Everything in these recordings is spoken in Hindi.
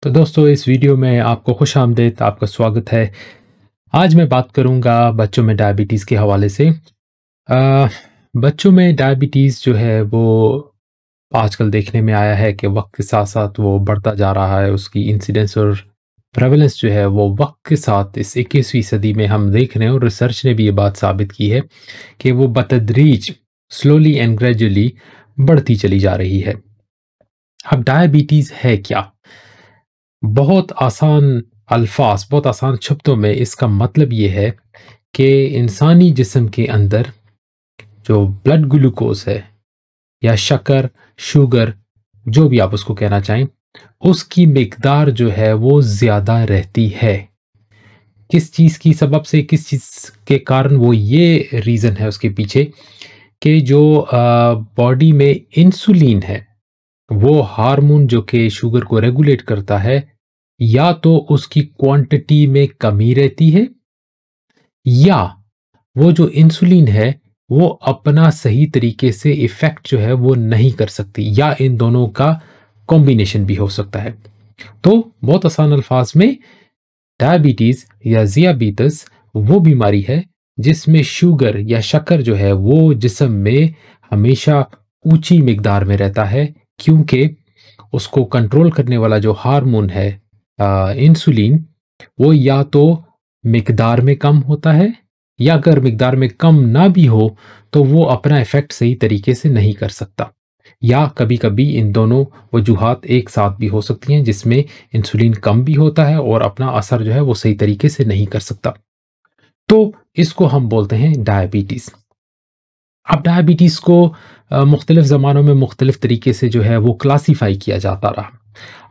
तो दोस्तों इस वीडियो में आपको खुश आमदीद, आपका स्वागत है। आज मैं बात करूंगा बच्चों में डायबिटीज़ के हवाले से। बच्चों में डायबिटीज़ जो है वो आजकल देखने में आया है कि वक्त के साथ साथ वो बढ़ता जा रहा है। उसकी इंसिडेंस और प्रेवलेंस जो है वो वक्त के साथ इस 21वीं सदी में हम देख रहे हैं, और रिसर्च ने भी ये बात साबित की है कि वो बतदरीज स्लोली एंड ग्रेजुअली बढ़ती चली जा रही है। अब डायबिटीज़ है क्या? बहुत आसान अल्फाज, बहुत आसान शब्दों में इसका मतलब ये है कि इंसानी जिस्म के अंदर जो ब्लड ग्लूकोज है या शक्कर, शुगर, जो भी आप उसको कहना चाहें, उसकी मिकदार जो है वो ज़्यादा रहती है। किस चीज़ की सबब से, किस चीज़ के कारण? वो ये रीज़न है उसके पीछे कि जो बॉडी में इंसुलिन है, वो हार्मोन जो कि शुगर को रेगुलेट करता है, या तो उसकी क्वांटिटी में कमी रहती है, या वो जो इंसुलिन है वो अपना सही तरीके से इफेक्ट जो है वो नहीं कर सकती, या इन दोनों का कॉम्बिनेशन भी हो सकता है। तो बहुत आसान अल्फाज में, डायबिटीज या ज़ियाबीतस वो बीमारी है जिसमें शुगर या शक्कर जो है वो जिस्म में हमेशा ऊंची मिकदार में रहता है, क्योंकि उसको कंट्रोल करने वाला जो हार्मोन है इंसुलिन, वो या तो मिकदार में कम होता है, या अगर मिकदार में कम ना भी हो तो वो अपना इफेक्ट सही तरीके से नहीं कर सकता, या कभी कभी इन दोनों वजूहात एक साथ भी हो सकती हैं जिसमें इंसुलिन कम भी होता है और अपना असर जो है वो सही तरीके से नहीं कर सकता। तो इसको हम बोलते हैं डायबिटीज़। अब डायबिटीज़ को मुख्तलिफ ज़मानों में मुख्तलिफ तरीके से जो है वो क्लासीफाई किया जाता रहा।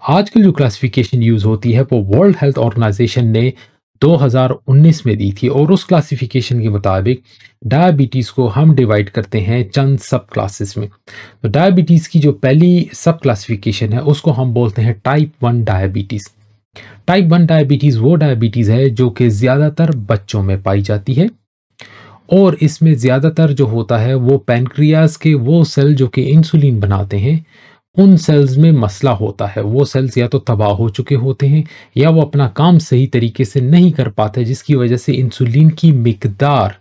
आजकल जो क्लासिफिकेशन यूज़ होती है वो वर्ल्ड हेल्थ ऑर्गेनाइजेशन ने 2019 में दी थी, और उस क्लासिफिकेशन के मुताबिक डायबिटीज़ को हम डिवाइड करते हैं चंद सब क्लासेस में। तो डायबिटीज़ की जो पहली सब क्लासिफिकेशन है उसको हम बोलते हैं टाइप 1 डायबिटीज़। टाइप 1 डायबिटीज़ वो डायबिटीज़ है जो कि ज़्यादातर बच्चों में पाई जाती है, और इसमें ज़्यादातर जो होता है वो पैनक्रियाज के वो सेल जो कि इंसुलिन बनाते हैं, उन सेल्स में मसला होता है। वो सेल्स या तो तबाह हो चुके होते हैं, या वो अपना काम सही तरीके से नहीं कर पाते, जिसकी वजह से इंसुलिन की मिकदार,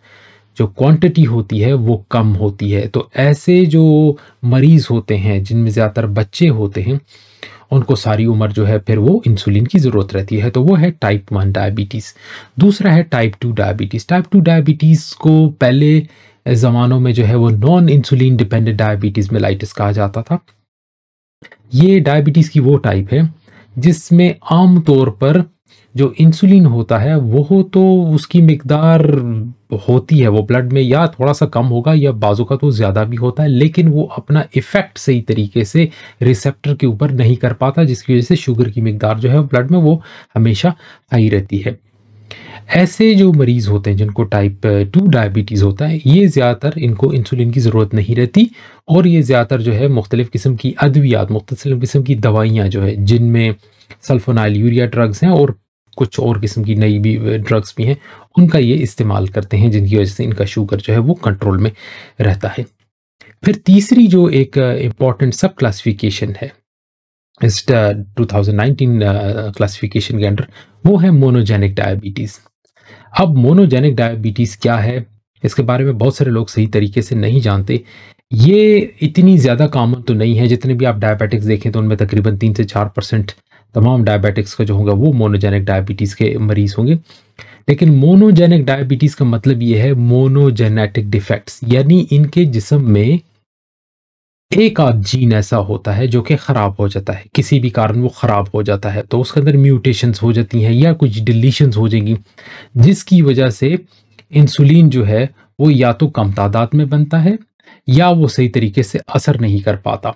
जो क्वांटिटी होती है वो कम होती है। तो ऐसे जो मरीज़ होते हैं जिनमें ज़्यादातर बच्चे होते हैं, उनको सारी उम्र जो है फिर वो इंसुलिन की ज़रूरत रहती है। तो वो है टाइप 1 डायबिटीज़। दूसरा है टाइप 2 डायबिटीज़। टाइप 2 डायबिटीज़ को पहले ज़मानों में जो है वो non insulin dependent diabetes mellitus कहा जाता था। ये डायबिटीज़ की वो टाइप है जिसमें आम तौर पर जो इंसुलिन होता है वो तो उसकी मिकदार होती है वो ब्लड में, या थोड़ा सा कम होगा या बाजू का तो ज़्यादा भी होता है, लेकिन वो अपना इफ़ेक्ट सही तरीके से रिसेप्टर के ऊपर नहीं कर पाता, जिसकी वजह से शुगर की मिकदार जो है ब्लड में वो हमेशा हाई रहती है। ऐसे जो मरीज़ होते हैं जिनको टाइप 2 डायबिटीज़ होता है, ये ज़्यादातर इनको इंसुलिन की ज़रूरत नहीं रहती, और ये ज़्यादातर जो है मुख्तलिफ़ किस्म की अद्वियात, मुख्तलिफ़ किस्म की दवाइयाँ जो है, जिनमें सल्फोनाइल यूरिया ड्रग्स हैं और कुछ और किस्म की नई भी ड्रग्स भी हैं, उनका ये इस्तेमाल करते हैं, जिनकी वजह से इनका शुगर जो है वो कंट्रोल में रहता है। फिर तीसरी जो एक इम्पॉर्टेंट सब क्लासिफिकेशन है इस 2019 क्लासिफिकेशन के अंडर, वो है मोनोजेनिक डायबिटीज़। अब मोनोजेनिक डायबिटीज़ क्या है, इसके बारे में बहुत सारे लोग सही तरीके से नहीं जानते। ये इतनी ज़्यादा कॉमन तो नहीं है। जितने भी आप डायबिटिक्स देखें तो उनमें तकरीबन 3 से 4% तमाम डायबिटिक्स का जो होगा वो मोनोजेनिक डायबिटीज़ के मरीज़ होंगे। लेकिन मोनोजेनिक डायबिटीज़ का मतलब ये है मोनोजेनेटिक डिफेक्ट्स, यानी इनके जिस्म में एक आध जीन ऐसा होता है जो कि ख़राब हो जाता है, किसी भी कारण वो ख़राब हो जाता है, तो उसके अंदर म्यूटेशंस हो जाती हैं या कुछ डिलीशंस हो जाएंगी, जिसकी वजह से इंसुलिन जो है वो या तो कम तादाद में बनता है, या वो सही तरीके से असर नहीं कर पाता।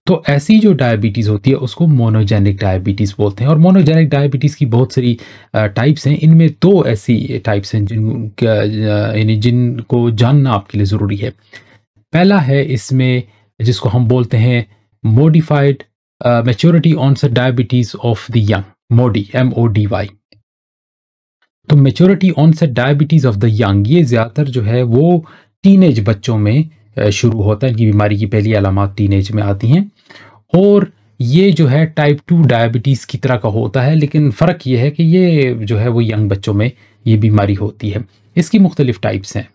तो ऐसी जो डायबिटीज़ होती है उसको मोनोजेनिक डायबिटीज़ बोलते हैं। और मोनोजेनिक डायबिटीज़ की बहुत सारी टाइप्स हैं। इनमें 2 ऐसी टाइप्स हैं यानी जिनको जानना आपके लिए ज़रूरी है। पहला है इसमें जिसको हम बोलते हैं modified maturity onset diabetes of the young, MODY, MODY। तो maturity onset diabetes of the young, ये ज़्यादातर जो है वो टीनेज बच्चों में शुरू होता है। इनकी बीमारी की पहली अलामात टीनेज में आती हैं, और ये जो है टाइप 2 डायबिटीज़ की तरह का होता है, लेकिन फ़र्क ये है कि ये जो है वो यंग बच्चों में ये बीमारी होती है। इसकी मुख्तलिफ़ टाइप्स हैं,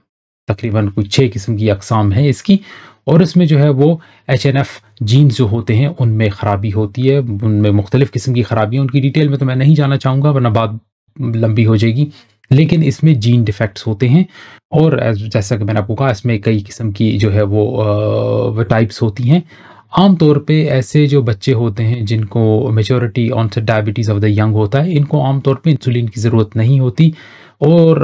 तकरीबन कुछ 6 किस्म की अक़साम हैं इसकी, और इसमें जो है वो एचएनएफ जीन्स जो होते हैं उनमें ख़राबी होती है, उनमें मुख्तलिफ़ किस्म की ख़राबी है। उनकी डिटेल में तो मैं नहीं जाना चाहूँगा वरना बात लंबी हो जाएगी, लेकिन इसमें जीन डिफेक्ट्स होते हैं और जैसा कि मैंने आपको कहा इसमें कई किस्म की जो है वो टाइप्स होती हैं। आम तौर पे ऐसे जो बच्चे होते हैं जिनको maturity onset diabetes of the young होता है, इनको आम तौर पे इंसुलिन की ज़रूरत नहीं होती और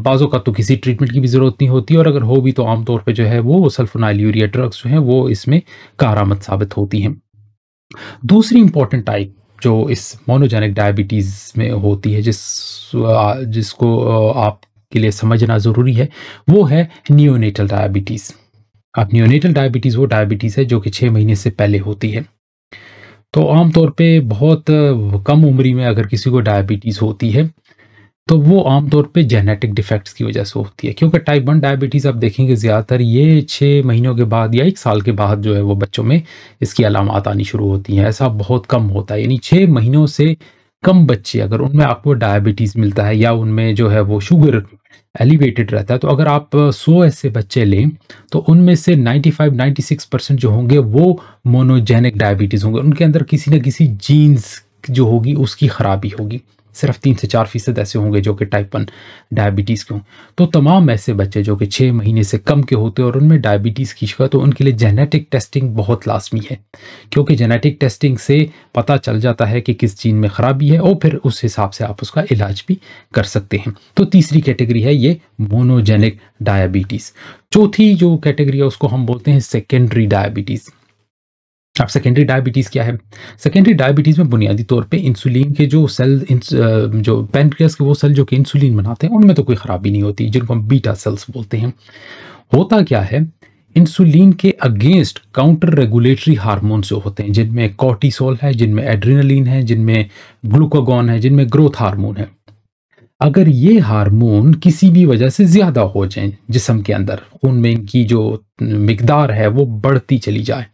बाज़ औक़ात तो किसी ट्रीटमेंट की भी ज़रूरत नहीं होती, और अगर हो भी तो आम तौर पे जो है वो सल्फोनाइलयूरिया ड्रग्स जो हैं वो इसमें कारआमद साबित होती हैं। दूसरी इम्पॉर्टेंट टाइप जो इस मोनोजेनिक डायबिटीज़ में होती है, जिसको आपके लिए समझना ज़रूरी है, वो है नियोनेटल डायबिटीज़। अब नियोनेटल डायबिटीज़ वो डायबिटीज़ है जो कि 6 महीने से पहले होती है। तो आम तौर पे बहुत कम उम्री में अगर किसी को डायबिटीज़ होती है, तो वो आम तौर पे जेनेटिक डिफेक्ट्स की वजह से होती है, क्योंकि टाइप 1 डायबिटीज़ आप देखेंगे ज़्यादातर ये 6 महीनों के बाद या 1 साल के बाद जो है वो बच्चों में इसकी अलामात आनी शुरू होती हैं। ऐसा बहुत कम होता है, यानी 6 महीनों से कम बच्चे अगर उनमें आपको डायबिटीज़ मिलता है या उनमें जो है वो शुगर एलिवेटेड रहता है, तो अगर आप 100 ऐसे बच्चे लें, तो उनमें से 95-96% जो होंगे वो मोनोजेनिक डायबिटीज़ होंगे। उनके अंदर किसी न किसी जीन्स जो होगी उसकी खराबी होगी। सिर्फ 3 से 4% ऐसे होंगे जो कि टाइप 1 डायबिटीज़ के हों। तो तमाम ऐसे बच्चे जो कि 6 महीने से कम के होते हैं और उनमें डायबिटीज़ की शिकायत, तो उनके लिए जेनेटिक टेस्टिंग बहुत लाज़मी है, क्योंकि जेनेटिक टेस्टिंग से पता चल जाता है कि किस जीन में ख़राबी है और फिर उस हिसाब से आप उसका इलाज भी कर सकते हैं। तो तीसरी कैटेगरी है ये मोनोजेनिक डायबिटीज़। चौथी जो कैटेगरी है उसको हम बोलते हैं सेकेंडरी डायबिटीज़। अब सेकेंडरी डायबिटीज़ क्या है? सेकेंडरी डायबिटीज़ में बुनियादी तौर पे इंसुलिन के जो जो पैनक्रियाज़ के वो सेल जो कि इंसुलिन बनाते हैं, उनमें तो कोई ख़राबी नहीं होती, जिनको हम बीटा सेल्स बोलते हैं। होता क्या है, इंसुलिन के अगेंस्ट काउंटर रेगुलेटरी हार्मोन्स जो होते हैं, जिनमें कॉर्टिसोल है, जिनमें एड्रेनलिन है, जिनमें ग्लूकागॉन है, जिनमें ग्रोथ हार्मोन है। अगर ये हार्मोन किसी भी वजह से ज़्यादा हो जाएँ जिस्म के अंदर, खून में इनकी जो मिकदार है वो बढ़ती चली जाए,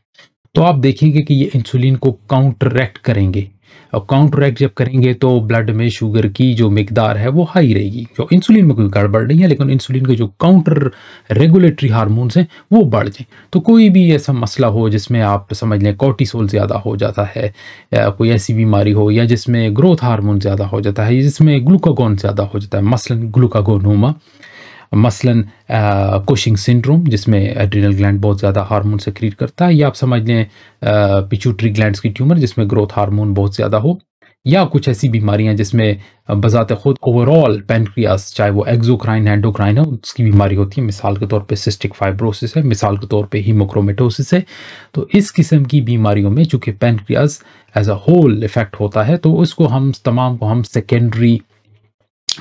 तो आप देखेंगे कि ये इंसुलिन को काउंटरैक्ट करेंगे, और काउंटरैक्ट जब करेंगे तो ब्लड में शुगर की जो मिकदार है वो हाई रहेगी। तो इंसुलिन में कोई गड़बड़ नहीं है, लेकिन इंसुलिन के जो काउंटर रेगुलेटरी हार्मोन्स हैं वो बढ़ जाएँ। तो कोई भी ऐसा मसला हो जिसमें आप समझ लें कॉर्टिसोल ज़्यादा हो जाता है, या कोई ऐसी बीमारी हो, या जिसमें ग्रोथ हार्मोन ज़्यादा हो जाता है, जिसमें ग्लूकागॉन ज़्यादा हो जाता है, मसलन ग्लूकागोनोमा, मसलन कुशिंग सिंड्रोम जिसमें एड्रिनल ग्लैंड बहुत ज़्यादा हार्मोन सेक्रीट करता है, या आप समझ लें पिट्यूटरी ग्लैंड्स की ट्यूमर जिसमें ग्रोथ हार्मोन बहुत ज़्यादा हो, या कुछ ऐसी बीमारियां जिसमें बज़ाते खुद ओवरऑल पैनक्रियास, चाहे वो एक्सोक्राइन है, एंडोक्राइन है, उसकी बीमारी होती है। मिसाल के तौर पे सिस्टिक फाइब्रोसिस है, मिसाल के तौर पे हीमोक्रोमेटोसिस है। तो इस किस्म की बीमारियों में चूँकि pancreas as a whole effect होता है, तो उसको हम तमाम को हम सेकेंडरी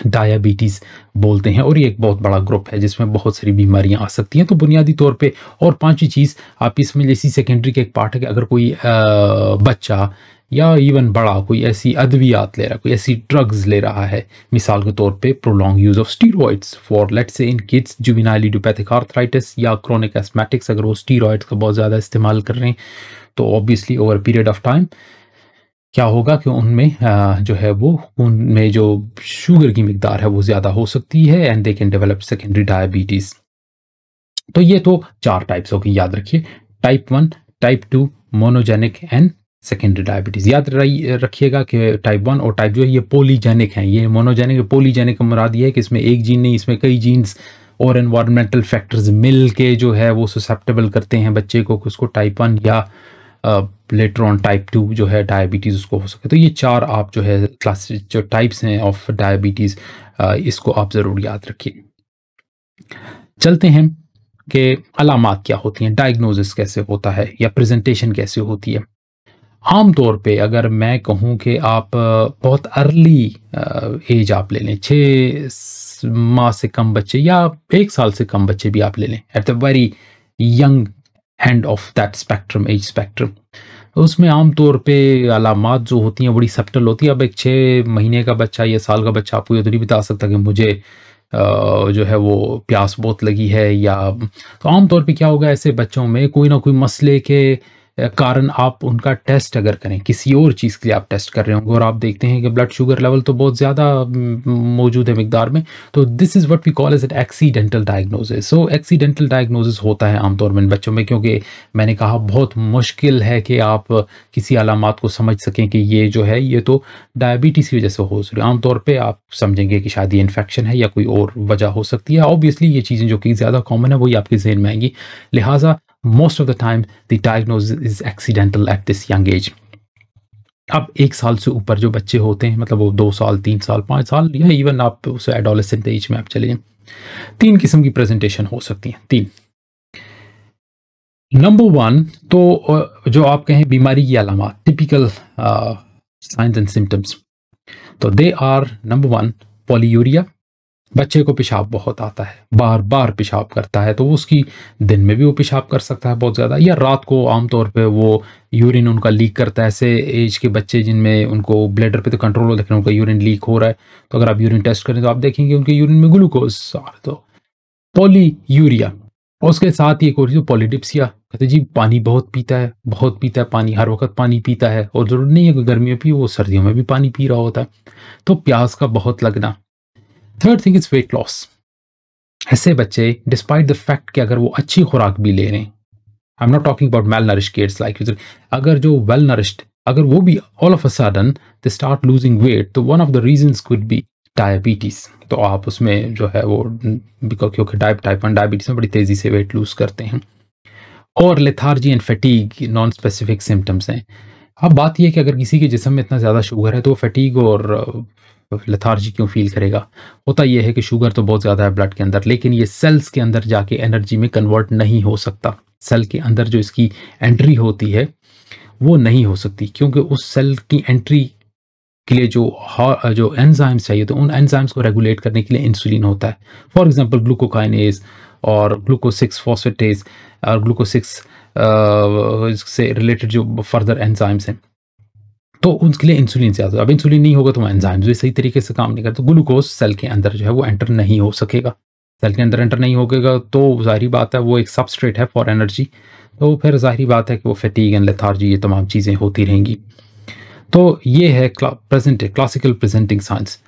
डायबिटीज़ बोलते हैं, और ये एक बहुत बड़ा ग्रुप है जिसमें बहुत सारी बीमारियां आ सकती हैं। तो बुनियादी तौर पे, और पांचवी चीज़ आप इसमें जैसी सेकेंडरी का एक पार्ट है कि अगर कोई बच्चा या इवन बड़ा कोई ऐसी अद्वियात ले रहा है, कोई ऐसी ड्रग्स ले रहा है, मिसाल के तौर पे prolong use of steroids for let's say in kids juvenile idiopathic arthritis या क्रोनिक एस्थमेटिक्स, अगर वो स्टीरॉइड्स का बहुत ज़्यादा इस्तेमाल कर रहे हैं, तो obviously over period of time क्या होगा कि उनमें जो है वो उनमें जो शुगर की मिकदार है वो ज़्यादा हो सकती है, and they can develop secondary diabetes. तो ये तो 4 टाइप्स हो गई, याद रखिए, type 1, type 2, monogenic and secondary diabetes. याद रखिएगा कि टाइप 1 और टाइप जो है ये पॉलीजेनिक हैं। ये मोनोजेनिक, पॉलीजेनिक का मुराद ये है कि इसमें एक जीन नहीं, इसमें कई जीन्स और एनवायरमेंटल फैक्टर्स मिल के जो है वो ससेप्टेबल करते हैं बच्चे को कि उसको टाइप 1 या लेटर ऑन टाइप 2 जो है डायबिटीज़ उसको हो सके। तो ये 4 आप जो है क्लास जो टाइप्स हैं ऑफ डायबिटीज़, इसको आप ज़रूर याद रखिए। चलते हैं कि अलामात क्या होती हैं, डायग्नोसिस कैसे होता है या प्रेजेंटेशन कैसे होती है। आम तौर पे अगर मैं कहूँ कि आप बहुत अर्ली एज आप ले लें, 6 माह से कम बच्चे या 1 साल से कम बच्चे भी आप ले लें, at the very young end of that spectrum, as spectrum, तो उसमें आम तौर पे अलामात जो होती हैं बड़ी सब्टल होती है। अब एक 6 महीने का बच्चा या साल का बच्चा आपको ये तो नहीं बता सकता कि मुझे जो है वो प्यास बहुत लगी है, या तो आम तौर पे क्या होगा, ऐसे बच्चों में कोई ना कोई मसले के कारण आप उनका टेस्ट अगर करें, किसी और चीज़ के लिए आप टेस्ट कर रहे होंगे और आप देखते हैं कि ब्लड शुगर लेवल तो बहुत ज़्यादा मौजूद है मिकदार में, तो this is what we call as an accidental diagnosis. So accidental diagnosis होता है आमतौर में इन बच्चों में, क्योंकि मैंने कहा बहुत मुश्किल है कि आप किसी अलामात को समझ सकें कि ये जो है ये तो डायबिटीज़ की वजह से हो रही है। आमतौर पे आप समझेंगे कि शायद ये इन्फेक्शन है या कोई और वजह हो सकती है। ऑब्वियसली ये चीज़ें जो कि ज़्यादा कॉमन है वही आपके ज़हन में आएँगी। लिहाजा most of the time the diagnosis is accidental at this young age. अब 1 साल से ऊपर जो बच्चे होते हैं, मतलब वो 2 साल, 3 साल, 5 साल, या इवन आप उस एडोलेसेंट एज में आप चले जाएँ, 3 किस्म की प्रेज़ेंटेशन हो सकती हैं, 3। नंबर 1 तो जो आप कहें बीमारी की अलामात, टिपिकल साइन्स एंड सिम्पटम्स, तो दे आर नंबर 1 पॉलीयूरिया। बच्चे को पेशाब बहुत आता है, बार-बार पेशाब करता है, तो उसकी दिन में भी वो पेशाब कर सकता है बहुत ज़्यादा, या रात को आमतौर पे वो यूरिन उनका लीक करता है। ऐसे एज के बच्चे जिनमें उनको ब्लैडर पे तो कंट्रोल हो, लेकिन उनका यूरिन लीक हो रहा है, तो अगर आप यूरिन टेस्ट करें तो आप देखेंगे उनके यूरिन में ग्लूकोज़ आ रहा है। तो पॉलीयूरिया, और उसके साथ ही एक और चीज़ पॉलीडिप्सिया, कहते हैं जी पानी बहुत पीता है पानी, हर वक़्त पानी पीता है, और ज़रूरी नहीं है कि गर्मियों में पिए, वो सर्दियों में भी पानी पी रहा होता है। तो प्यास का बहुत लगना। Third thing is weight loss. ऐसे बच्चे डिस्पाइट द फैक्ट कि अगर वो अच्छी खुराक भी ले रहे हैं, I am not talking about malnourished kids like, अगर जो वेल नरिश्ड, अगर वो भी all of a sudden they start losing weight, तो one of the reasons could be diabetes. तो आप उसमें जो है वो क्योंकि टाइप 1 डायबिटीज में बड़ी तेजी से वेट लूज करते हैं। और lethargy and fatigue non specific symptoms हैं। अब बात यह है कि अगर किसी के जिस्म में इतना ज़्यादा शुगर है तो फटीग और लेथार्जी क्यों फील करेगा। होता यह है कि शुगर तो बहुत ज़्यादा है ब्लड के अंदर, लेकिन ये सेल्स के अंदर जाके एनर्जी में कन्वर्ट नहीं हो सकता। सेल के अंदर जो इसकी एंट्री होती है वो नहीं हो सकती, क्योंकि उस सेल की एंट्री के लिए जो एंजाइम्स चाहिए, तो उन एंजाइम्स को रेगुलेट करने के लिए इंसुलिन होता है। फॉर एग्जांपल ग्लूकोकाइनेज और ग्लूकोज 6 फॉस्फेटेज और ग्लूकोज 6 से रिलेटेड जो फर्दर एंजाइम्स हैं, तो उनके लिए इंसुलिन ज़्यादा। अब इंसुलिन नहीं होगा तो एंजाइम्स भी सही तरीके से काम नहीं करते, तो ग्लूकोज सेल के अंदर जो है वो एंटर नहीं हो सकेगा। सेल के अंदर एंटर नहीं होगा तो ज़ाहिर बात है वो एक सबस्ट्रेट है फॉर एनर्जी, तो फिर ज़ाहिर बात है कि वो फटीग एंड लेथार्जी ये तमाम चीज़ें होती रहेंगी। तो ये है क्लासिकल प्रेजेंटिंग साइंस।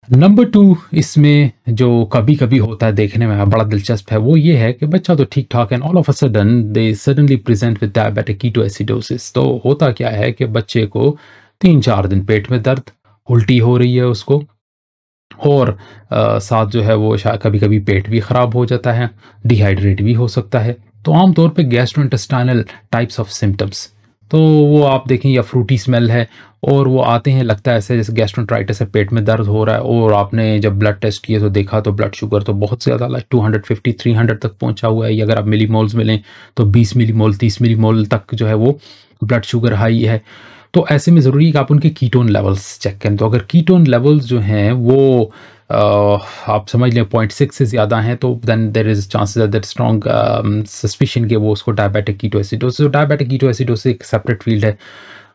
नंबर 2 इसमें जो कभी-कभी होता है देखने में बड़ा दिलचस्प है, वो ये है कि बच्चा तो ठीक-ठाक है, all of a sudden they suddenly present with diabetic ketoacidosis. तो होता क्या है कि बच्चे को 3-4 दिन पेट में दर्द, उल्टी हो रही है उसको, और साथ जो है वो शायद कभी-कभी पेट भी ख़राब हो जाता है, डिहाइड्रेट भी हो सकता है। तो आम तौर पे गैस्ट्रोइंटेस्टाइनल टाइप्स ऑफ सिम्पटम्स, तो वो आप देखें या फ्रूटी स्मेल है, और वो आते हैं, लगता है ऐसे जैसे गैस्ट्रोएंटेराइटिस है, पेट में दर्द हो रहा है, और आपने जब ब्लड टेस्ट किए तो देखा तो ब्लड शुगर तो बहुत ज़्यादा लाइक 250-300 तक पहुंचा हुआ है, या अगर आप मिलीमोल्स में लें तो 20 मिलीमोल 30 मिलीमोल तक जो है वो ब्लड शुगर हाई है। तो ऐसे में ज़रूरी है कि आप उनके कीटोन लेवल्स चेक करें। तो अगर कीटोन लेवल्स जो हैं वो आप समझ लें 0.6 से ज़्यादा हैं, तो then there is chances that strong suspicion कि वो उसको डायबिटिक कीटोएसिडोसिस। डायबिटिक कीटोएसिडोसिस एक सेपरेट फील्ड है,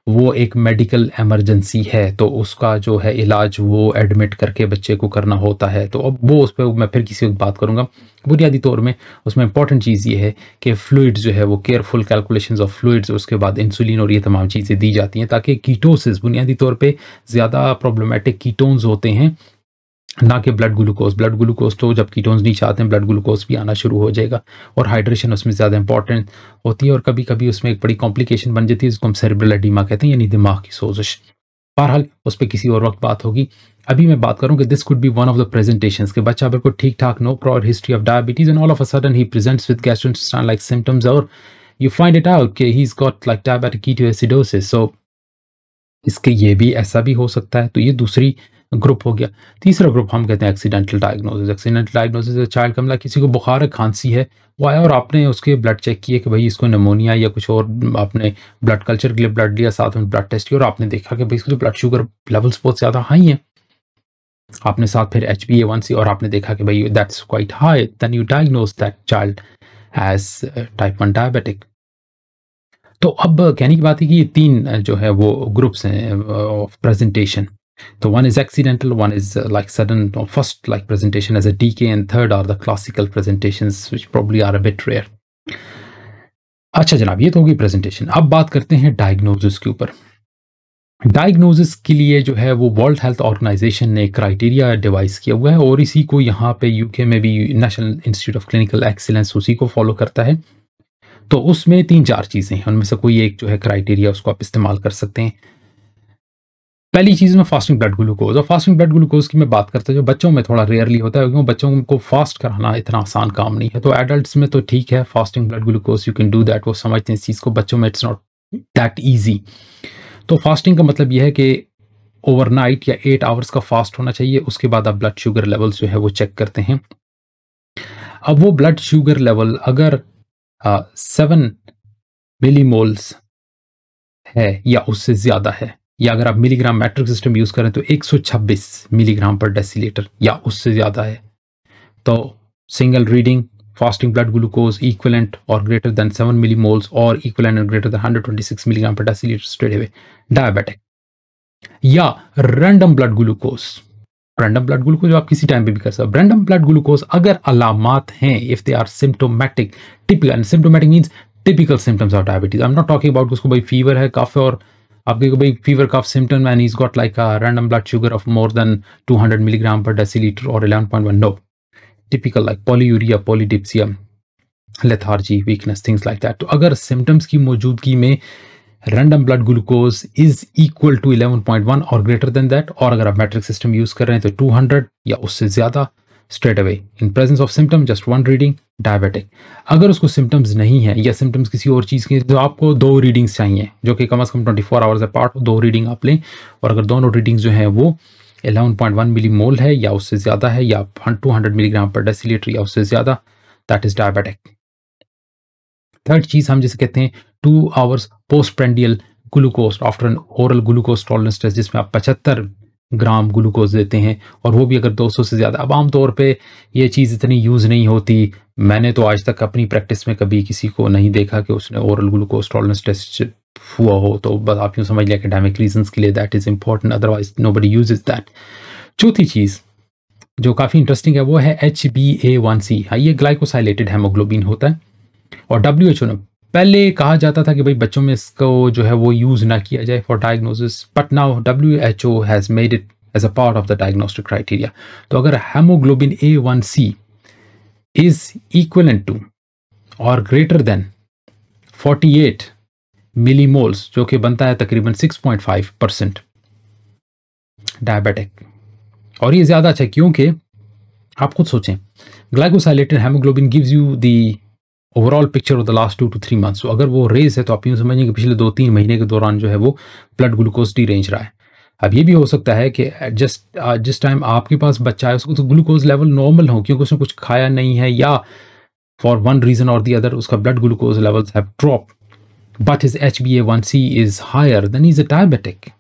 वो एक मेडिकल इमरजेंसी है, तो उसका जो है इलाज वो एडमिट करके बच्चे को करना होता है। तो अब वो उस पर मैं फिर किसी वक्त बात करूँगा। बुनियादी तौर में उसमें इंपॉर्टेंट चीज़ ये है कि फ्लूइड्स जो है वो केयरफुल कैलकुलेशंस ऑफ फ्लूइड्स, उसके बाद इंसुलिन और ये तमाम चीज़ें दी जाती हैं, ताकि कीटोसिस बुनियादी तौर पे ज़्यादा प्रॉब्लमेटिक कीटोन्स होते हैं, ना कि ब्लड ग्लूकोज। ब्लड ग्लूकोज तो जब कीटोन्स नीचे आते हैं ब्लड ग्लूकोज भी आना शुरू हो जाएगा, और हाइड्रेशन उसमें ज़्यादा इंपॉर्टेंट होती है, और कभी-कभी उसमें एक बड़ी कॉम्प्लिकेशन बन जाती है जिसको हम सेरेब्रल एडीमा कहते हैं, यानी दिमाग की सोजिश। बहरहाल उस पे किसी और वक्त बात होगी। अभी मैं बात करूँ कि this could be one of the presentations के बच्चा बिल्कुल ठीक-ठाक, no prior history of diabetes, and all of a sudden he presents with gastrointestinal like symptoms, और यू फाइंड इट आउट कि he is got like diabetic ketoacidosis. So इसके ये भी ऐसा भी हो सकता है। तो ये दूसरी ग्रुप हो गया। तीसरा ग्रुप हम कहते हैं accidental diagnosis. Accidental diagnosis child का मतलब किसी को बुखार है, खांसी है, वो आया और आपने उसके ब्लड चेक किए कि भाई इसको निमोनिया या कुछ और, आपने ब्लड कल्चर के लिए ब्लड लिया, साथ में ब्लड टेस्ट किया, और आपने देखा कि भाई इसको ब्लड शुगर लेवल्स बहुत ज़्यादा हाई हैं। आपने साथ फिर HbA1c और आपने देखा कि भाई that's quite high, then you diagnose that child as type 1 diabetic. तो अब कहने की बात है कि ये 3 जो है वो ग्रुप्स हैं of presentation. So one is accidental, one is like sudden or first like presentation as a DK, and third are the classical presentations which probably are a bit rare. अच्छा जनाब, ये तो होगी प्रेजेंटेशन। अब बात करते हैं डायग्नोसिस के ऊपर। डायग्नोसिस के लिए जो है वो वर्ल्ड हेल्थ ऑर्गेनाइजेशन ने क्राइटेरिया डिवाइस किया हुआ है और इसी को यहाँ पे यूके में भी national institute of clinical excellence उसी को फॉलो करता है। तो उसमें 3-4 चीज़ें हैं, उनमें से कोई एक जो है क्राइटेरिया उसको आप इस्तेमाल कर सकते हैं। पहली चीज़ में फास्टिंग ब्लड ग्लूकोज, और फास्टिंग ब्लड ग्लूकोज की मैं बात करता हूँ जो बच्चों में थोड़ा रेयरली होता है क्योंकि बच्चों को फास्ट कराना इतना आसान काम नहीं है। तो एडल्ट्स में तो ठीक है, fasting blood glucose you can do that, वो समझते हैं इस चीज़ को। बच्चों में इट्स नॉट दैट ईजी। तो फास्टिंग का मतलब यह है कि ओवरनाइट या 8 आवर्स का फास्ट होना चाहिए, उसके बाद आप ब्लड शुगर लेवल्स जो है वो चेक करते हैं। अब वो ब्लड शुगर लेवल अगर 7 मिलीमोल्स है या उससे ज़्यादा है, या अगर आप मिलीग्राम मैट्रिक सिस्टम यूज़ करें तो 126 मिलीग्राम पर डेसीलीटर या उससे ज़्यादा है, तो single reading fasting blood glucose equivalent और ग्रेटर देन 7 मिलीमोल्स और इक्विवेलेंट और greater then 126 milligram per decilitre straight away diabetic. या random blood glucose, random blood glucose आप किसी टाइम पे भी कर सकते। रैंडम ब्लड ग्लूकोज अगर अलामात हैं, if they are symptomatic, typical, symptomatic means typical symptoms of diabetes. I am not talking about उसको भाई फीवर है, कफ है और आपके को भाई fever cough symptom and is got like a random blood sugar of more than 200 milligram per deciliter और 11.1। No, typical like polyuria, polydipsia, lethargy, weakness, things like that. तो अगर सिम्टम्स की मौजूदगी में random blood glucose is equal to 11.1 और ग्रेटर देन दैट, और अगर आप मैट्रिक सिस्टम यूज कर रहे हैं तो 200 या उससे ज्यादा, straight away in presence of symptom just 1 reading diabetic. अगर उसको सिम्टम्स नहीं है या सिम्टम्स किसी और चीज़ की, तो आपको 2 रीडिंग्स चाहिए जो कि कम से कम 24 आवर्स अपार्ट, 2 रीडिंग आप लें। और अगर दोनों रीडिंग्स जो हैं वो 11.1 मिलीमोल है या उससे ज़्यादा है, या 200 मिलीग्राम पर डेसीलीटर या उससे ज़्यादा, दैट इज डायबिटिक। थर्ड चीज़ हम जिसे कहते हैं 2 hours post prandial glucose after an oral glucose tolerance test, जिसमें आप 75 ग्राम ग्लूकोज देते हैं और वो भी अगर 200 से ज़्यादा। अब आमतौर पे ये चीज़ इतनी यूज़ नहीं होती, मैंने तो आज तक अपनी प्रैक्टिस में कभी किसी को नहीं देखा कि उसने ओरल ग्लूकोज टॉलरेंस टेस्ट हुआ हो, तो बस आप यूँ समझ लिया एकेडमिक रीजंस के लिए that is important, otherwise nobody uses that. चौथी चीज़ जो काफ़ी इंटरेस्टिंग है वो है HbA1c। हाँ, ये ग्लाइकोसाइलेटेड हेमोग्लोबिन होता है और WHO ने पहले कहा जाता था कि भाई बच्चों में इसको जो है वो यूज़ ना किया जाए for diagnosis, but now WHO has made it as a part of the diagnostic criteria. तो अगर hemoglobin A1c is equivalent to और ग्रेटर देन 48 मिलीमोल्स, जो कि बनता है तकरीबन 6.5%, डायबिटिक। और ये ज़्यादा अच्छा क्योंकि आप खुद सोचें, glycosylated haemoglobin gives you the overall picture of the last 2 to 3 months. तो अगर वो रेज है तो आप यूँ समझें कि पिछले 2-3 महीने के दौरान जो है वो ब्लड ग्लूकोज डी रेंज रहा है। अब ये भी हो सकता है कि जिस टाइम आपके पास बच्चा है उसको तो ग्लूकोज लेवल नॉर्मल हो क्योंकि उसने कुछ खाया नहीं है, या फॉर वन रीजन और दी अदर उसका blood glucose levels have drop, but his HbA1c is higher than is a diabetic.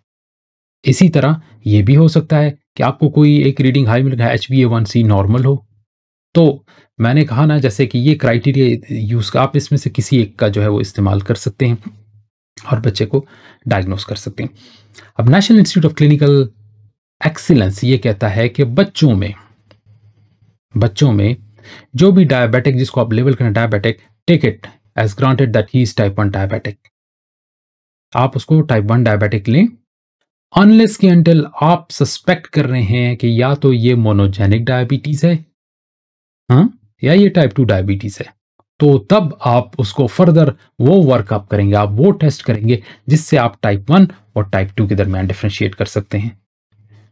इसी तरह ये भी हो सकता है कि आपको कोई एक रीडिंग हाई मिल रहा है, HbA1c नॉर्मल हो। तो मैंने कहा ना जैसे कि ये क्राइटेरिया यूज़ का आप इसमें से किसी एक का जो है वो इस्तेमाल कर सकते हैं और बच्चे को डायग्नोस कर सकते हैं। अब national institute of clinical excellence ये कहता है कि बच्चों में जो भी डायबिटिक जिसको आप लेवल करें diabetic, take it as granted that he is type 1 diabetic. आप उसको टाइप 1 डायबिटिक लें अनलेस कि अनटिल आप सस्पेक्ट कर रहे हैं कि या तो ये मोनोजेनिक डायबिटीज है, हाँ, या ये टाइप 2 डायबिटीज है। तो तब आप उसको फर्दर वो वर्कअप करेंगे, आप वो टेस्ट करेंगे जिससे आप टाइप 1 और टाइप 2 के दरमियान डिफ्रेंशिएट कर सकते हैं।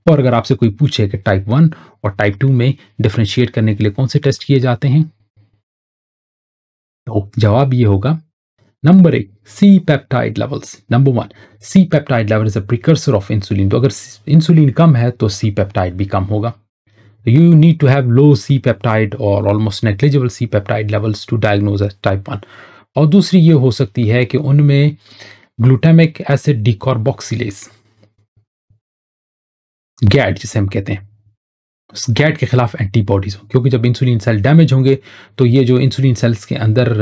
और अगर आपसे कोई पूछे कि टाइप 1 और टाइप 2 में डिफ्रेंशिएट करने के लिए कौन से टेस्ट किए जाते हैं, तो जवाब ये होगा number 1 C peptide levels. Number 1 C peptide level is a precursor of insulin. तो अगर इंसुलिन कम है तो सी पेप्टाइड भी कम होगा। You need to have low C-peptide or almost negligible C-peptide levels to diagnose as type 1। और दूसरी ये हो सकती है कि उनमें ग्लूटामिक एसिड डिकार्बोक्सिलेज, गैड जिसे हम कहते हैं, उस गैड के खिलाफ एंटीबॉडीज हो, क्योंकि जब इंसुलिन सेल डैमेज होंगे तो ये जो इंसुलिन सेल्स के अंदर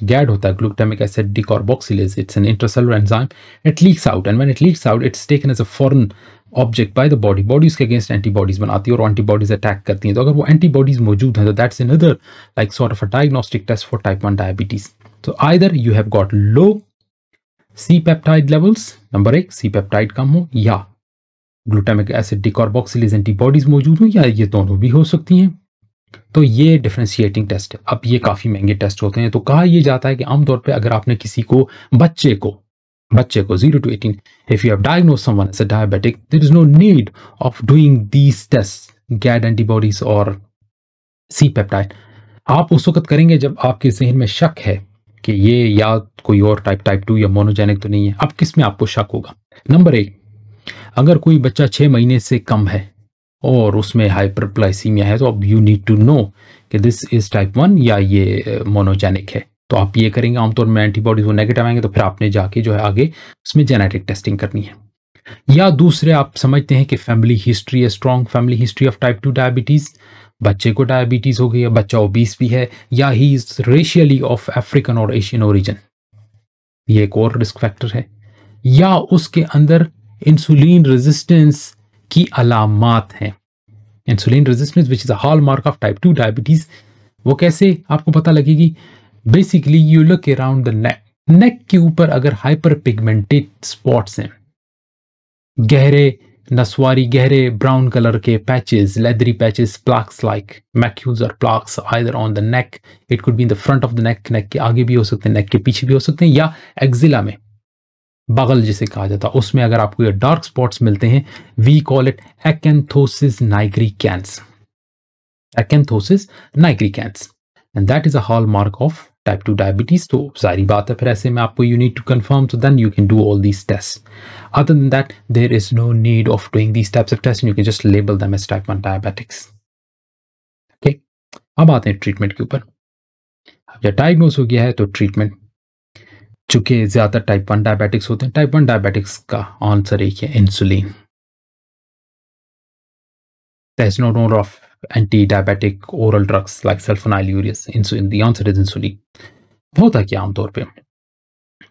गैड होता है, glutamic acid decarboxylase, it's an intracellular enzyme, it leaks out and when it leaks out it's taken as a foreign object by the body उसके अगेंस्ट एंटीबॉडीज बनाती है और एंटीबॉडीज अटैक करती हैं। तो अगर वो एंटीबॉडीज मौजूद हैं तो that's another like sort of a diagnostic test for type 1 diabetes. तो either you have got low C peptide levels, number एक सी पेप्टाइड कम हो, या ग्लूटामिक एसिड डिकार्बोक्सिलेज एंटीबॉडीज मौजूद हो, या ये दोनों भी हो सकती हैं। तो ये डिफरेंशिएटिंग टेस्ट है। अब ये काफ़ी महंगे टेस्ट होते हैं। तो कहा यह जाता है कि आमतौर पे अगर आपने किसी को बच्चे को 0 to 18, if you have diagnosed someone as a diabetic, there is no need of doing these tests, GAD antibodies और C-peptide। आप उस वक्त करेंगे जब आपके जहन में शक है कि ये या कोई और टाइप 2 या मोनोजेनिक तो नहीं है। अब किस में आपको शक होगा? नंबर एक, अगर कोई बच्चा 6 महीने से कम है और उसमें हाइपरग्लाइसीमिया है, तो अब यू नीड टू नो कि दिस इज टाइप 1 या ये मोनोजेनिक है। तो आप ये करेंगे, आमतौर में एंटीबॉडीज वो नेगेटिव आएंगे, तो फिर आपने जाके जो है आगे उसमें जेनेटिक टेस्टिंग करनी है। या दूसरे आप समझते हैं कि फैमिली हिस्ट्री है, strong family history of type 2 diabetes, बच्चे को डायबिटीज हो गई है, बच्चा ओबीस भी है, या he is racially of African और एशियन ओरिजिन, ये एक और रिस्क फैक्टर है। या उसके अंदर इंसुलिन रेजिस्टेंस की अलामात हैं। Insulin resistance which is a hallmark of type 2 diabetes. वो कैसे आपको पता लगेगी? Basically you look around the neck के ऊपर अगर हाइपर पिगमेंटेड स्पॉट्स हैं, गहरे नसवारी, गहरे ब्राउन कलर के patches, leathery patches, plaques like macules और plaques either on the neck, it could be in the front of the neck, neck के आगे भी हो सकते हैं, नेक के पीछे भी हो सकते हैं, या एक्जिला में, बगल जिसे कहा जाता है, उसमें अगर आपको ये डार्क स्पॉट्स मिलते हैं, we call it acanthosis nigricans, acanthosis nigricans, and that is a hallmark of type 2 diabetes. तो जाहिर बात है फिर ऐसे में आपको you need to confirm, so then you can do all these tests. Other than that, there is no need of doing these types of tests and you can just label them as type 1 diabetics. Okay, अब आते हैं ट्रीटमेंट के ऊपर। अब जब डायग्नोज हो गया है तो ट्रीटमेंट, चूंकि ज्यादा टाइप 1 डायबिटिक्स होते हैं, टाइप 1 डायबिटिक्स का आंसर एक है insulin. There is no role of anti-diabetic oral drugs like sulfonylureas. Insulin, the answer is insulin. होता क्या आमतौर पे,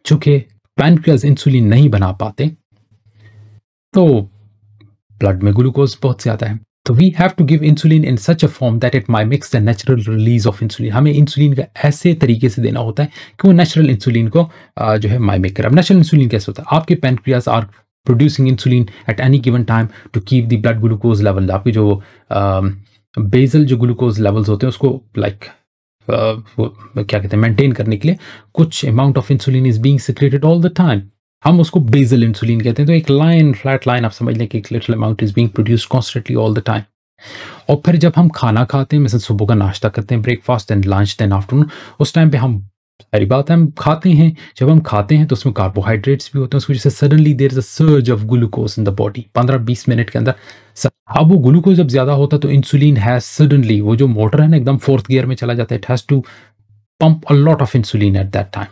चूंकि पैनक्रियाज इंसुलिन नहीं बना पाते तो ब्लड में ग्लूकोज बहुत ज्यादा है, तो we have to give insulin in such a form that it mimics the natural release of insulin. हमें इंसुलिन का ऐसे तरीके से देना होता है कि वो नेचुरल इंसुलिन को जो है माइमिक करे। अब नेचुरल इंसुलिन कैसे होता है? आपके pancreas are producing insulin at any given time to keep the blood glucose level. आपकी जो बेसल जो ग्लूकोज लेवल्स होते हैं उसको क्या कहते हैं मेंटेन करने के लिए कुछ amount of insulin is being secreted all the time, हम उसको बेसल इंसुलिन कहते हैं। तो एक लाइन, फ्लैट लाइन आप समझ लें कि एक little amount is being produced constantly all the time. और फिर जब हम खाना खाते हैं, मिसल सुबह का नाश्ता करते हैं, breakfast then lunch then afternoon, उस टाइम पे हम, सारी बात है, हम खाते हैं, जब हम खाते हैं तो उसमें कार्बोहाइड्रेट्स भी होते हैं, उसकी वजह से suddenly there is a surge of glucose in the body 15-20 minute के अंदर। अब वो ग्लूकोज जब ज्यादा होता है तो इंसुलिन हैज सडनली, वो जो मोटर है ना एकदम फोर्थ गियर में चला जाता है, it has to pump a lot of insulin at that time,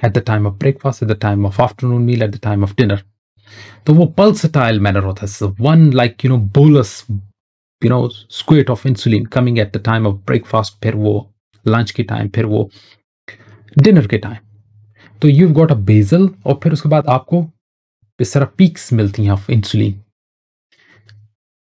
at the time of breakfast, at the time of afternoon meal, at the time of dinner. तो वो पल्सटाइल मैनर होता है, one like bolus squirt of insulin coming at the time of breakfast, फिर वो लंच के टाइम, फिर वो डिनर के टाइम। तो यू गॉट अ बेसल, और फिर उसके बाद आपको इस तरह पीक्स मिलती हैं ऑफ इंसुलिन।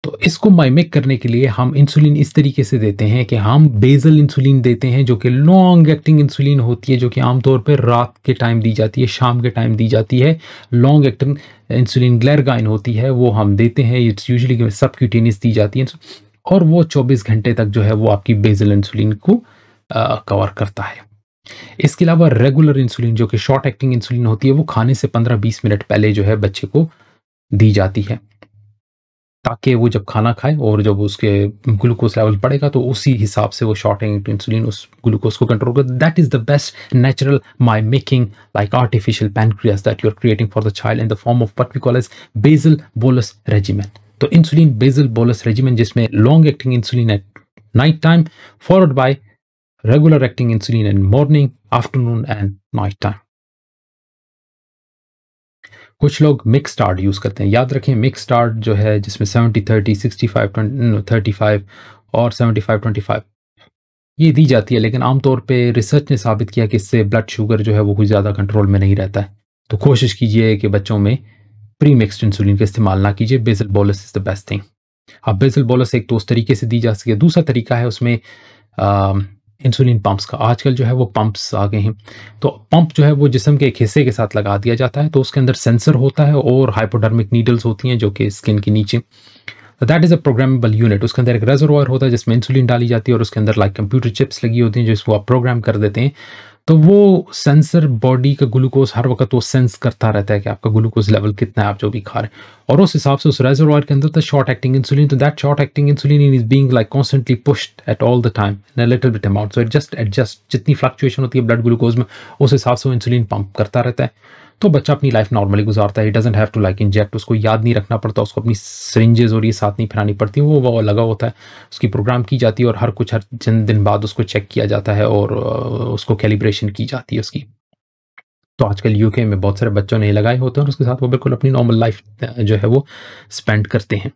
तो इसको माइमिक करने के लिए हम इंसुलिन इस तरीके से देते हैं कि हम बेसल इंसुलिन देते हैं, जो कि लॉन्ग एक्टिंग इंसुलिन होती है, जो कि आमतौर पर रात के टाइम दी जाती है, शाम के टाइम दी जाती है। लॉन्ग एक्टिंग इंसुलिन ग्लेरगाइन होती है, वो हम देते हैं, इट्स यूजुअली सबक्यूटेनियस दी जाती है, और वो 24 घंटे तक जो है वो आपकी बेसल इंसुलिन को कवर करता है। इसके अलावा रेगुलर इंसुलिन, जो कि शॉर्ट एक्टिंग इंसुलिन होती है, वो खाने से 15-20 मिनट पहले जो है बच्चे को दी जाती है, ताकि वो जब खाना खाए और जब उसके ग्लूकोज लेवल बढ़ेगा तो उसी हिसाब से वो शॉर्ट एक्टिंग इंसुलिन उस ग्लूकोज को कंट्रोल करे। That is the best natural mimicking like artificial pancreas that you are creating for the child in the form of what we call as basal bolus regimen. तो इंसुलिन बेसल बोलस रेजिमेन, जिसमें long acting insulin at night time followed by regular acting insulin in morning, afternoon and night time. कुछ लोग मिक्स स्टार्ट यूज करते हैं। याद रखें मिक्स स्टार्ट जो है, जिसमें 70-30, 65-35 और 75-25 ये दी जाती है, लेकिन आमतौर पे रिसर्च ने साबित किया कि इससे ब्लड शुगर जो है वो कुछ ज़्यादा कंट्रोल में नहीं रहता है। तो कोशिश कीजिए कि बच्चों में प्री मिक्सड इंसुलिन का इस्तेमाल ना कीजिए। Basal bolus is the best thing. अब बेसल बोलस एक तो उस तरीके से दी जा सके, दूसरा तरीका है उसमें इंसुलिन पंप्स का। आजकल जो है वो पंप्स आ गए हैं। तो पंप जो है वो जिस्म के एक हिस्से के साथ लगा दिया जाता है, तो उसके अंदर सेंसर होता है और हाइपोडर्मिक नीडल्स होती हैं जो कि स्किन के नीचे। That is a programmable unit. उसके अंदर एक रिजर्वॉयर होता है जिसमें इंसुलिन डाली जाती है और उसके अंदर लाइक कंप्यूटर चिप्स लगी होती हैं जिसको आप प्रोग्राम कर देते हैं। तो वो सेंसर बॉडी का ग्लूकोज़ हर वक़्त वो सेंस करता रहता है कि आपका ग्लूकोज़ लेवल कितना है, आप जो भी खा रहे हैं। और उस हिसाब से उस रिजर्वॉयर के अंदर था शॉर्ट एक्टिंग इंसुलिन, तो that short acting insulin is being like constantly pushed at all the time in a little bit amount, so it just adjust जितनी फ्लक्चुएशन होती है ब्लड ग्लूकोज़ में, उस हिसाब से वो इंसुलिन पंप करता रहता है। तो बच्चा अपनी लाइफ नॉर्मली गुजारता है। He doesn't have to like inject, उसको याद नहीं रखना पड़ता, उसको अपनी सिरिंजेस और ये साथ नहीं फैलानी पड़ती, वो लगा होता है, उसकी प्रोग्राम की जाती है और हर चंद दिन बाद उसको चेक किया जाता है और उसको कैलिब्रेशन की जाती है उसकी। तो आजकल यूके में बहुत सारे बच्चों ने लगाए होते हैं और उसके साथ वो बिल्कुल अपनी नॉर्मल लाइफ जो है वो स्पेंड करते हैं।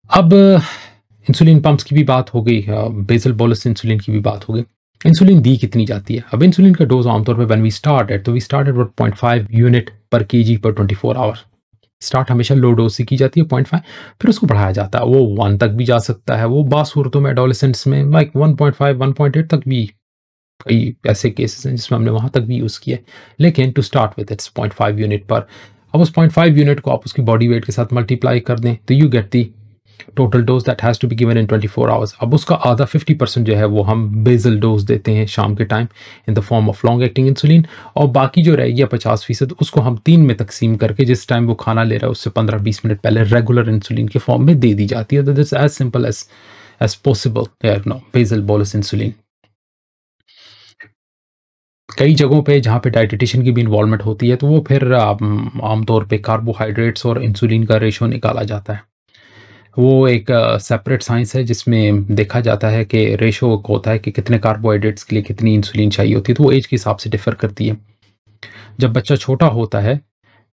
अब इंसुलिन पंप्स की भी बात हो गई, बेसल बोलस इंसुलिन की भी बात हो गई। इंसुलिन दी कितनी जाती है? अब इंसुलिन का डोज आमतौर पे व्हेन वी स्टार्टेड, तो वी स्टार्टेड विद 0.5 यूनिट पर केजी पर 24 आवर। स्टार्ट हमेशा लो डोज से की जाती है 0.5, फिर उसको बढ़ाया जाता है, वो 1 तक भी जा सकता है, वो बात सूरतों में एडोलेसेंट्स में लाइक 1.5 1.8 तक भी कई ऐसे केसेस हैं जिसमें हमने वहाँ तक भी यूज़ किया है। लेकिन to start with it's 0.5 unit per. अब उस 0.5 यूनिट को आप उसकी बॉडी वेट के साथ मल्टीप्लाई कर दें तो you get the total dose that has to be given in 24 hours. अब उसका आधा 50% जो है वो हम बेसल डोज देते हैं शाम के time in the form of long acting insulin, और बाकी जो रह गया 50% उसको हम 3 में तकसीम करके जिस टाइम वो खाना ले रहा है उससे 15-20 मिनट पहले रेगुलर इंसुलिन के फॉर्म में दे दी जाती है। That is as simple as possible basal bolus insulin. कई जगहों पे जहाँ पे डायटीशियन की भी इन्वॉल्वमेंट होती है तो वो फिर आमतौर पे कार्बोहाइड्रेट्स और इंसुलिन का रेशो निकाला जाता है। वो एक सेपरेट साइंस है जिसमें देखा जाता है कि रेशो होता है कि कितने कार्बोहाइड्रेट्स के लिए कितनी इंसुलिन चाहिए होती है, तो वो एज के हिसाब से डिफ़र करती है। जब बच्चा छोटा होता है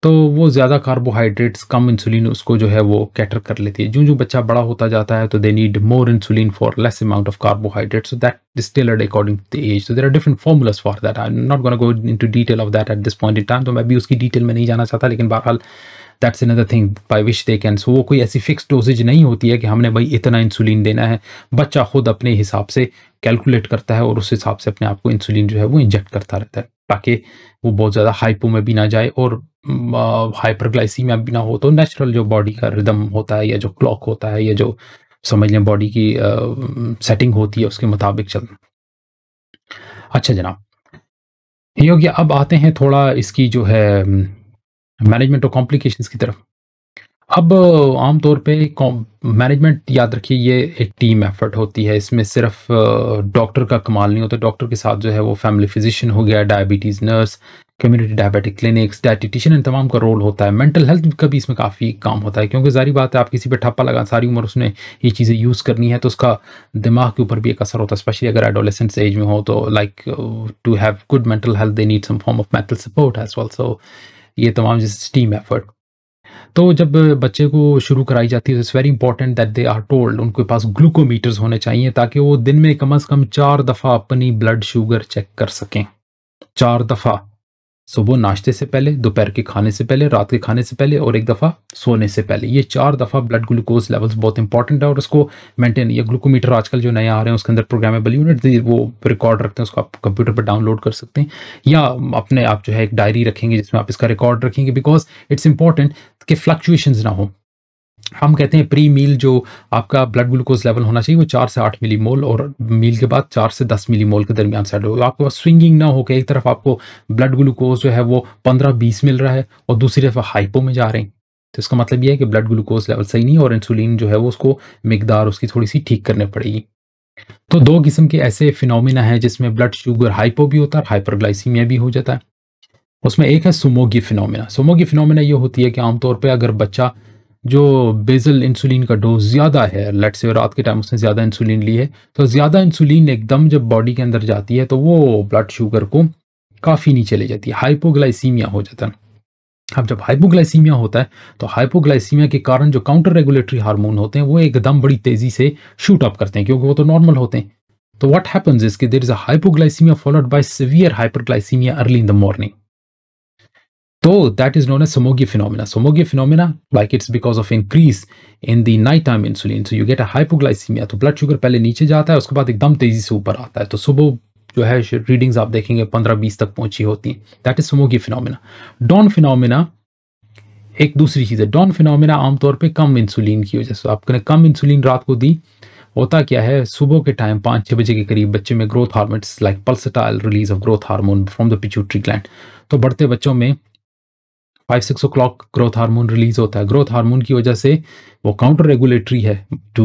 तो वो ज़्यादा कार्बोहाइड्रेट्स कम इंसुलिन उसको जो है वो कैटर कर लेती है। ज्यों-ज्यों बच्चा बड़ा होता जाता है तो they need more insulin for less amount of carbohydrates, so that is tailored according to the age. So there are different formulas for that. I am not gonna go into detail of that at this point in time, तो मैं भी उसकी डिटेल में नहीं जाना चाहता, लेकिन बहरहाल that's another thing by which they can, so वो कोई ऐसी फिक्स्ड डोजेज नहीं होती है कि हमने भाई इतना इंसुलिन देना है। बच्चा खुद अपने हिसाब से कैलकुलेट करता है और उस हिसाब से अपने आप को इंसुलिन जो है वो इंजेक्ट करता रहता है ताकि वो बहुत ज़्यादा हाइपो में भी ना जाए और हाइपरग्लाइसीमिया भी ना हो। तो नेचुरल जो बॉडी का रिदम होता है या जो क्लॉक होता है या जो समझ लें बॉडी की सेटिंग होती है उसके मुताबिक चलना। अच्छा जनाब, ये हो गया। अब आते हैं थोड़ा इसकी जो है मैनेजमेंट और कॉम्प्लिकेशंस की तरफ। अब आम तौर पे मैनेजमेंट याद रखिए ये एक टीम एफर्ट होती है, इसमें सिर्फ डॉक्टर का कमाल नहीं होता। डॉक्टर के साथ जो है वो फैमिली फिजिशियन हो गया, diabetes nurse, community diabetic clinics, dietitian, इन तमाम का रोल होता है। मेंटल हेल्थ का भी इसमें काफ़ी काम होता है क्योंकि ज़ाहिर बात है आप किसी पे ठप्पा लगा सारी उम्र उसने ये चीज़ें यूज़ करनी है तो उसका दिमाग के ऊपर भी एक असर होता है, स्पेशली अगर एडोलेसेंस एज में हो तो like to have good mental health they need some form of mental support as well. So ये तमाम जैसे टीम एफर्ट। तो जब बच्चे को शुरू कराई जाती है तो it's very important that they are told, उनके पास ग्लूकोमीटर्स होने चाहिए ताकि वो दिन में कम से कम 4 दफ़ा अपनी ब्लड शुगर चेक कर सकें। 4 दफ़ा, सुबह नाश्ते से पहले, दोपहर के खाने से पहले, रात के खाने से पहले और एक दफ़ा सोने से पहले। ये 4 दफ़ा ब्लड ग्लूकोज लेवल्स बहुत इंपॉर्टेंट है और उसको मेंटेन, ये ग्लूकोमीटर आजकल जो नए आ रहे हैं उसके अंदर प्रोग्रामेबल यूनिट वो रिकॉर्ड रखते हैं, उसको आप कंप्यूटर पर डाउनलोड कर सकते हैं या अपने आप जो है एक डायरी रखेंगे जिसमें आप इसका रिकॉर्ड रखेंगे, बिकॉज इट्स इंपॉर्टेंट कि फ्लक्चुएशंस ना हो। हम कहते हैं प्री मील जो आपका ब्लड ग्लूकोज लेवल होना चाहिए वो 4 से 8 मिलीमोल और मील के बाद 4 से 10 मिलीमोल के दरमियान सेट हो। आपके पास स्विंगिंग ना हो कि एक तरफ आपको ब्लड ग्लूकोज जो है वो 15-20 मिल रहा है और दूसरी तरफ हाइपो में जा रहे हैं, तो इसका मतलब ये है कि ब्लड ग्लूकोज लेवल सही नहीं है और इंसुलिन जो है वो उसको मिकदार उसकी थोड़ी सी ठीक करनी पड़ेगी। तो 2 किस्म के ऐसे फिनोमिना हैं जिसमें ब्लड शुगर हाइपो भी होता है और हाइपरग्लाइसीमिया भी हो जाता है। उसमें एक है सुमोगी फिनोमिना। सुमोगी फिनोमिना ये होती है कि आमतौर पे अगर बच्चा जो बेसल इंसुलिन का डोज ज़्यादा है, लेट्स से रात के टाइम उसने ज़्यादा इंसुलिन ली है, तो ज़्यादा इंसुलिन एकदम जब बॉडी के अंदर जाती है तो वो ब्लड शुगर को काफ़ी नीचे ले जाती है, हाइपोग्लाइसीमिया हो जाता है। अब जब हाइपोग्लाइसीमिया होता है तो हाइपोग्लाइसीमिया के कारण जो काउंटर रेगुलेटरी हार्मोन होते हैं वो एकदम बड़ी तेज़ी से शूट अप करते हैं क्योंकि वो तो नॉर्मल होते हैं। तो व्हाट हैपेंस इज कि there is a hypoglycemia followed by severe hyperglycemia early in the morning. So that is known as Somogyi phenomena. Somogyi phenomena, like it's because of increase in the nighttime insulin. So you get a hypoglycemia. तो ब्लड शुगर पहले नीचे जाता है, उसके बाद एकदम तेजी से ऊपर आता है. तो सुबह जो है रीडिंग्स आप देखेंगे 15-20 तक पहुंची होती हैं. That is Somogyi phenomena. Dawn phenomena एक दूसरी चीज़ है. डॉन फिनोमिना आमतौर पे कम इंसुलिन की वजह से, आपने कम इंसुलिन रात को दी, होता क्या है सुबह के टाइम 5-6 बजे के करीब बच्चे में growth hormones like pulsatile release of growth hormone from the pituitary gland. तो बढ़ते बच्चों में 5-6 o'clock ग्रोथ हार्मोन रिलीज होता है. ग्रोथ हार्मोन की वजह से वो काउंटर रेगुलेटरी है टू,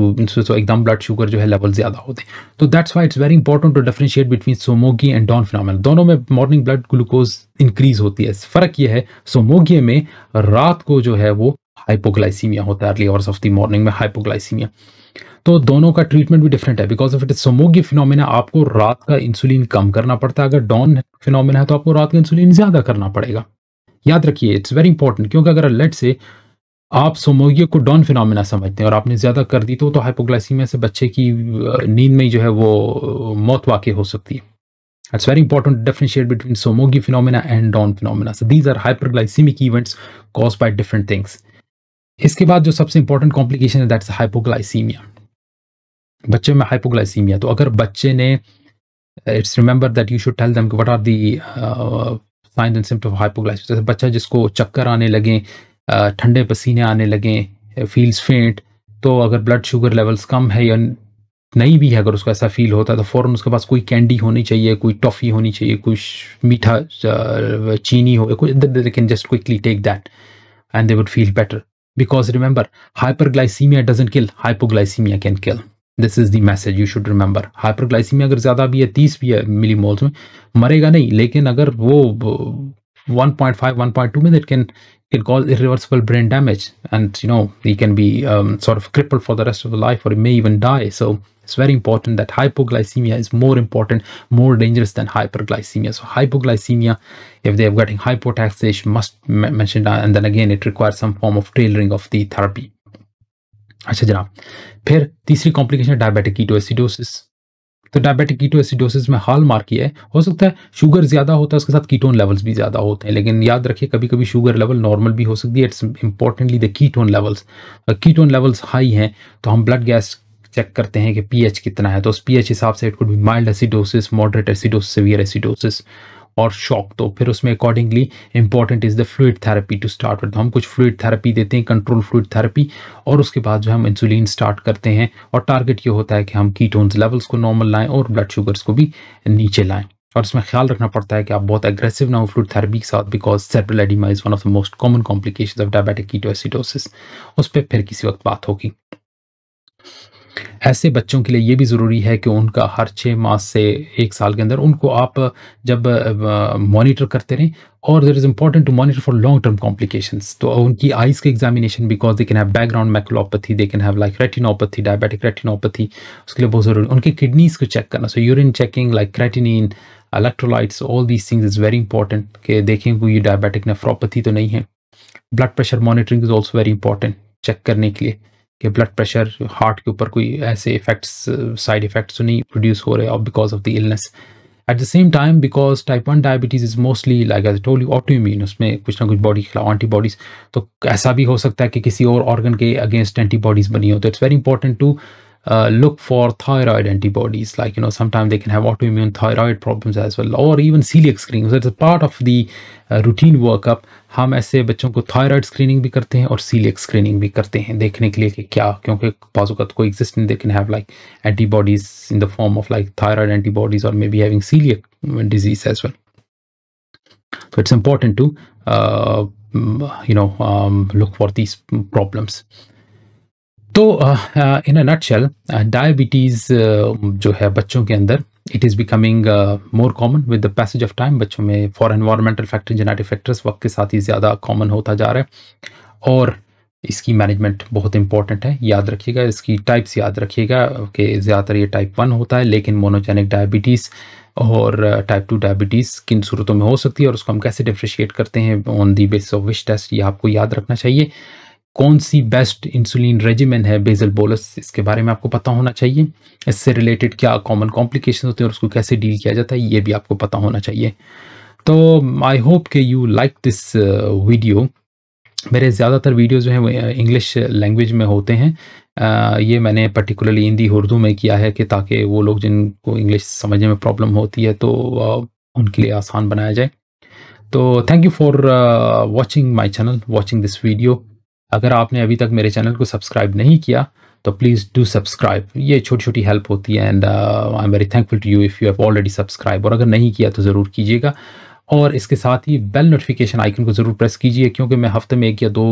एकदम ब्लड शुगर जो है लेवल ज्यादा होते हैं. तो that's why it's very important to differentiate between Somogyi and dawn phenomena. दोनों में मॉर्निंग ब्लड ग्लूकोज इंक्रीज होती है. फर्क ये है सोमोगी में रात को जो है वो हाइपोग्लाइसीमिया होता है, early hours of the morning में हाइपोग्लाइसीमिया. तो दोनों का ट्रीटमेंट भी डिफरेंट है. Because of it is Somogyi phenomena आपको रात का इंसुलिन कम करना पड़ता है. अगर डॉन फिनोमेना है तो आपको रात का इंसुलिन ज्यादा करना पड़ेगा. याद रखिए इट्स वेरी इंपॉर्टेंट, क्योंकि अगर लेट से आप सोमोगी को डॉन फिनोमेना समझते हैं और आपने ज्यादा कर दी तो हाइपोग्लाइसीमिया से बच्चे की नींद में जो है वो मौत वाकई हो सकती है. It's very important to differentiate between Somogyi phenomena and dawn phenomena. So these are hyperglycaemic events caused by different things. इसके बाद जो सबसे इंपॉर्टेंट कॉम्प्लिकेशन है दैट्स हाइपोग्लाइसीमिया. बच्चे में हाइपोग्लाइसीमिया, तो अगर बच्चे ने it's remember that you should tell them what are the signs and symptoms of hypoglycaemia. जैसे बच्चा जिसको चक्कर आने लगे, ठंडे पसीने आने लगे, फील्स फेंट, तो अगर ब्लड शुगर लेवल्स कम है या नहीं भी है, अगर उसको ऐसा फील होता है तो फ़ौरन उसके पास कोई कैंडी होनी चाहिए, कोई टॉफ़ी होनी चाहिए, कोई मीठा चीनी हो, कोई they can just quickly take that and they would feel better. Because remember hyperglycemia doesn't kill, hypoglycemia can kill. This is the message you should remember. Hyperglycemia अगर ज़्यादा भी है, 30 भी है मिलीमोल्स में, मरेगा नहीं. लेकिन अगर वो 1.5-1.2 में, that can cause irreversible brain damage, and he can be sort of crippled for the rest of the life, or he may even die. So it's very important that hypoglycemia is more important, more dangerous than hyperglycemia. So hypoglycemia, if they are getting hypotaxation, must mention that, and then again it requires some form of tailoring of the therapy. अच्छा जनाब, फिर तीसरी कॉम्प्लिकेशन डायबिटिक कीटोएसिडोसिस. तो डायबिटिक कीटोएसिडोसिस में हाल मार्क किया है, हो सकता है शुगर ज़्यादा होता है, उसके साथ कीटोन लेवल्स भी ज़्यादा होते हैं. लेकिन याद रखिए कभी कभी शुगर लेवल नॉर्मल भी हो सकती है. It's importantly the ketone levels. Ketone levels high हैं तो हम ब्लड गैस चेक करते हैं कि पीएच कितना है. तो उस पीएच हिसाब से it could be mild acidosis, moderate acidosis, severe acidosis और शॉक. तो फिर उसमें accordingly important is the fluid therapy to start with. हम कुछ फ्लूइड थेरेपी देते हैं, कंट्रोल फ्लूइड थेरेपी, और उसके बाद जो हम इंसुलिन स्टार्ट करते हैं. और टारगेट ये होता है कि हम कीटोन्स लेवल्स को नॉर्मल लाएं और ब्लड शुगर्स को भी नीचे लाएं. और इसमें ख्याल रखना पड़ता है कि आप बहुत एग्रेसिव ना हो फ्लूइड थेरेपी के साथ, because cerebral oedema is one of the most common complications of diabetic ketoacidosis. उस पर फिर किसी वक्त बात होगी. ऐसे बच्चों के लिए ये भी ज़रूरी है कि उनका हर 6 मास से 1 साल के अंदर उनको आप जब मॉनिटर करते रहें. और there is important to monitor for long term complications. तो उनकी आइज़ के examination, because they can have background maculopathy, they can have like retinopathy, diabetic retinopathy. उसके लिए बहुत ज़रूरी उनकी किडनीज़ को चेक करना. So urine checking like creatinine, electrolytes, all these things is very important कि देखें कोई डायबिटिक नेफ्रोपैथी तो नहीं है. Blood pressure monitoring is also very important, check करने के लिए कि ब्लड प्रेशर हार्ट के ऊपर कोई ऐसे इफेक्ट्स, साइड इफेक्ट्स तो नहीं प्रोड्यूस हो रहे because of the illness. At the same time because type 1 diabetes is mostly like I told you autoimmune, उसमें कुछ ना कुछ बॉडी के खिलाफ एंटीबॉडीज़. तो ऐसा भी हो सकता है कि किसी और ऑर्गन के अगेंस्ट एंटीबॉडीज़ बनी हो. तो it's very important to look for thyroid antibodies, like sometimes they can have autoimmune thyroid problems as well, or even celiac screening. So it's a part of the routine workup. हम ऐसे बच्चों को थायराइड स्क्रीनिंग भी करते हैं और सीलियक स्क्रीनिंग भी करते हैं, देखने के लिए कि क्या, क्योंकि बाज़ कोई exist, they can have like antibodies in the form of like thyroid antibodies और may be having coeliac disease as well. So it's important to look for these problems. तो इन अ नटशेल डायबिटीज़ जो है बच्चों के अंदर, it is becoming more common with the passage of time. बच्चों में for environmental factor, genetic factors वक्त के साथ ही ज़्यादा कॉमन होता जा रहा है. और इसकी मैनेजमेंट बहुत इंपॉर्टेंट है. याद रखिएगा, इसकी टाइप्स याद रखिएगा कि ज़्यादातर ये टाइप 1 होता है, लेकिन मोनोजेनिक डायबिटीज़ और टाइप 2 डायबिटीज़ किन सूरतों में हो सकती है और उसको हम कैसे डिफ्रेशिएट करते हैं on the basis of which test, ये आपको याद रखना चाहिए. कौन सी बेस्ट इंसुलिन रेजिमेन है बेसल बोलस, इसके बारे में आपको पता होना चाहिए. इससे रिलेटेड क्या कॉमन कॉम्प्लिकेशन होते हैं और उसको कैसे डील किया जाता है, ये भी आपको पता होना चाहिए. तो आई होप कि यू लाइक दिस वीडियो। मेरे ज़्यादातर वीडियो जो हैं वो इंग्लिश लैंग्वेज में होते हैं। ये मैंने पर्टिकुलरली हिंदी, उर्दू में किया है कि ताकि वो लोग जिनको इंग्लिश समझने में प्रॉब्लम होती है तो उनके लिए आसान बनाया जाए। तो thank you for watching my channel, watching this video. अगर आपने अभी तक मेरे चैनल को सब्सक्राइब नहीं किया तो प्लीज़ डू सब्सक्राइब। ये छोटी-छोटी हेल्प होती है and I am very thankful to you if you have already subscribe, और अगर नहीं किया तो ज़रूर कीजिएगा। और इसके साथ ही बेल नोटिफिकेशन आइकन को ज़रूर प्रेस कीजिए, क्योंकि मैं हफ्ते में 1 या 2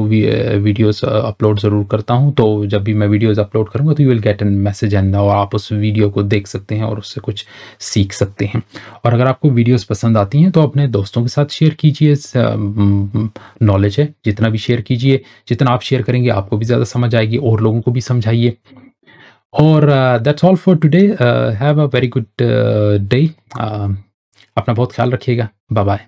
वीडियोस अपलोड ज़रूर करता हूँ। तो जब भी मैं वीडियोस अपलोड करूँगा तो you will get an message and और आप उस वीडियो को देख सकते हैं और उससे कुछ सीख सकते हैं। और अगर आपको वीडियोस पसंद आती हैं तो अपने दोस्तों के साथ शेयर कीजिए। नॉलेज है, जितना भी शेयर कीजिए, जितना आप शेयर करेंगे आपको भी ज़्यादा समझ आएगी और लोगों को भी समझाइए। और that's all for today. Have a very good day. अपना बहुत ख्याल रखिएगा। Bye bye.